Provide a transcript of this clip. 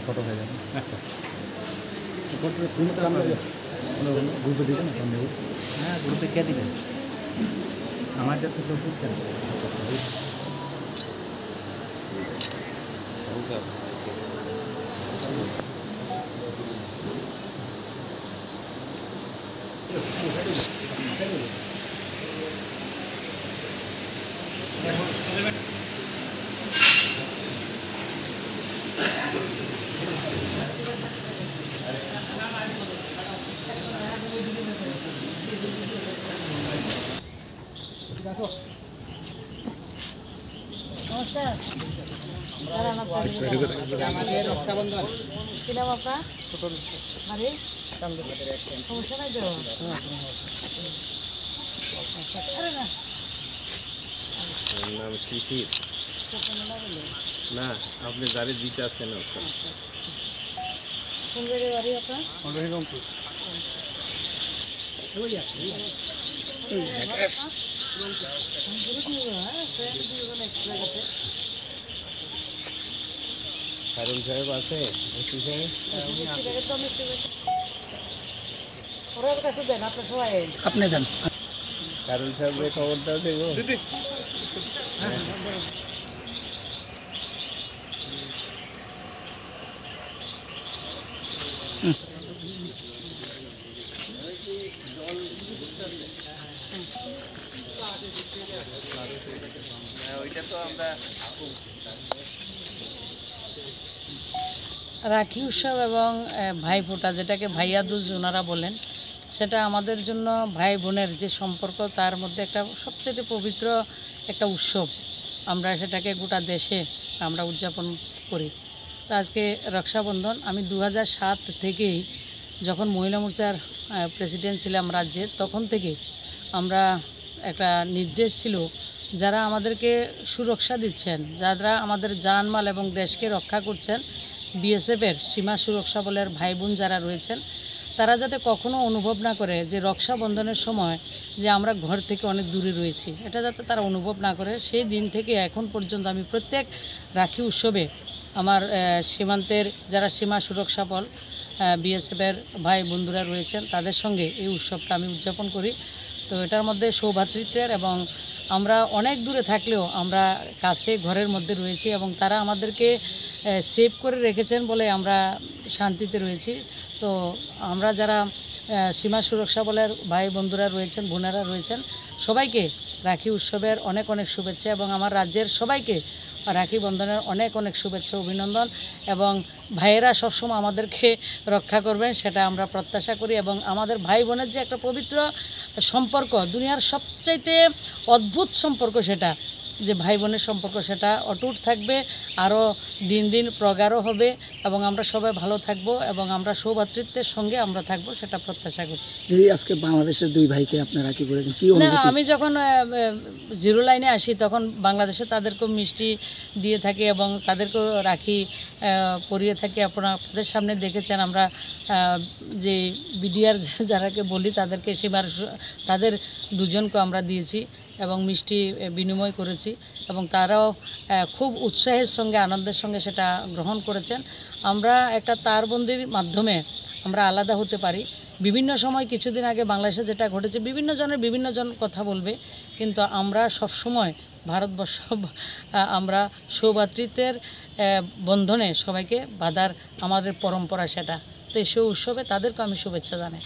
Photo হয়ে যাবে। আচ্ছা গ্রুপে দিবেন? হ্যাঁ গ্রুপে কে দিবেন? আমার যাতে কেউ বুঝছেন। নমস্কার। আমাদের রক্ষাবন্ধন কি নাম আপনার? আরে সমস্যা নাই তো? নাম শিশির না, আপনি গাড়ি দিতে আসছেন না। কোন জায়গায় বাড়ি আপনার? কারণ সাহেব আছে ওর কাছে দেন, আপনার সবাই আপনি যান। কারণ সাহেবের খবরটা দেবো। ওইটা তো আমরা রাখি উৎসব এবং ভাইফোঁটা, যেটাকে ভাইয়া দুজ ওনারা বলেন, সেটা আমাদের জন্য ভাই বোনের যে সম্পর্ক তার মধ্যে একটা সবচেয়ে পবিত্র একটা উৎসব। আমরা সেটাকে গোটা দেশে আমরা উদযাপন করি। তো আজকে রক্ষাবন্ধন আমি 2007 থেকেই, যখন মহিলা মোর্চার প্রেসিডেন্ট ছিলাম রাজ্যের, তখন থেকে আমরা একটা নির্দেশ ছিল, যারা আমাদেরকে সুরক্ষা দিচ্ছেন, যারা আমাদের জানমাল এবং দেশকে রক্ষা করছেন, বিএসএফের সীমা সুরক্ষা বলের ভাই বোন যারা রয়েছেন, তারা যাতে কখনো অনুভব না করে যে রক্ষাবন্ধনের সময় যে আমরা ঘর থেকে অনেক দূরে রয়েছি, এটা যাতে তারা অনুভব না করে, সেই দিন থেকে এখন পর্যন্ত আমি প্রত্যেক রাখি উৎসবে আমার সীমান্তের যারা সীমা সুরক্ষা বল বিএসএফের ভাই বন্ধুরা রয়েছেন, তাদের সঙ্গে এই উৎসবটা আমি উদযাপন করি। তো এটার মধ্যে সৌভ্রাতৃত্বের, এবং আমরা অনেক দূরে থাকলেও আমরা কাছে ঘরের মধ্যে রয়েছি, এবং তারা আমাদেরকে সেভ করে রেখেছেন বলে আমরা শান্তিতে রয়েছি। তো আমরা যারা সীমা সুরক্ষা বলের ভাই বন্ধুরা রয়েছেন, বোনেরা রয়েছেন, সবাইকে রাখি উৎসবের অনেক অনেক শুভেচ্ছা, এবং আমার রাজ্যের সবাইকে রাখি বন্ধনের অনেক অনেক শুভেচ্ছা, অভিনন্দন। এবং ভাইয়েরা সবসময় আমাদেরকে রক্ষা করবেন সেটা আমরা প্রত্যাশা করি। এবং আমাদের ভাই বোনের যে একটা পবিত্র সম্পর্ক, দুনিয়ার সবচাইতে অদ্ভুত সম্পর্ক সেটা, যে ভাই বোনের সম্পর্ক, সেটা অটুট থাকবে, আরও দিন দিন প্রগাঢ় হবে, এবং আমরা সবাই ভালো থাকব, এবং আমরা সৌভ্রাতৃত্বের সঙ্গে আমরা থাকব, সেটা প্রত্যাশা করছি। আজকে বাংলাদেশের দুই ভাইকে আপনারা কি বলেছেন? কি না, আমি যখন জিরো লাইনে আসি তখন বাংলাদেশে তাদেরকেও মিষ্টি দিয়ে থাকি এবং তাদেরকেও রাখি পরিয়ে থাকি। আপনাদের সামনে দেখেছেন আমরা যে বিডিআর যারাকে বলি তাদেরকে তাদের দুজনকে আমরা দিয়েছি এবং মিষ্টি বিনিময় করেছি, এবং তারাও খুব উৎসাহের সঙ্গে আনন্দের সঙ্গে সেটা গ্রহণ করেছেন। আমরা একটা তারবন্দির মাধ্যমে আমরা আলাদা হতে পারি। বিভিন্ন সময় কিছুদিন আগে বাংলাদেশে যেটা ঘটেছে, বিভিন্ন জন কথা বলবে, কিন্তু আমরা সব সময় ভারতবর্ষ আমরা সৌভ্রাতৃত্বের বন্ধনে সবাইকে বাঁধার আমাদের পরম্পরা সেটা। তো এই উৎসবে তাদেরকে আমি শুভেচ্ছা জানাই।